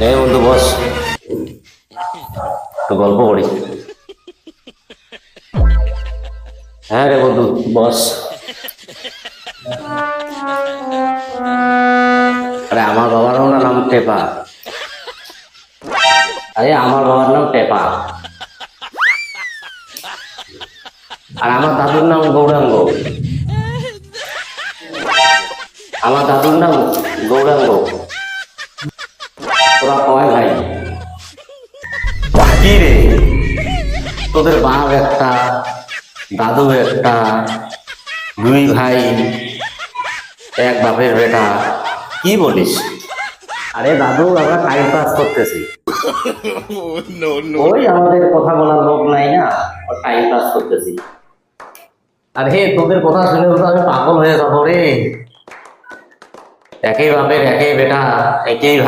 এই বন্ধু বস, তো গল্প করি। হ্যাঁ রে বন্ধু বস। আরে আমার বাবারও না নাম টেপা। আরে আমার বাবার নাম টেপা, আর আমার দাদুর নাম গৌরাঙ্গ। আমার দাদুর নাম গৌরাঙ্গ। তোরা কয় ভাই? কি রে, তোদের বাপ একটা, দাদু একটা, দুই ভাই, এক বাপের বেটা, কি বলিস? আরে দাদু, আমরা টাইম পাস করতেছি। ওই আমাদের কথা বলার লোক নাই না, টাইম পাস করতেছি। আর হে, তোদের কথা শুনে তো আমি পাগল হয়ে যাবো রে। একই বাপের একই বেটা, একই ভাই।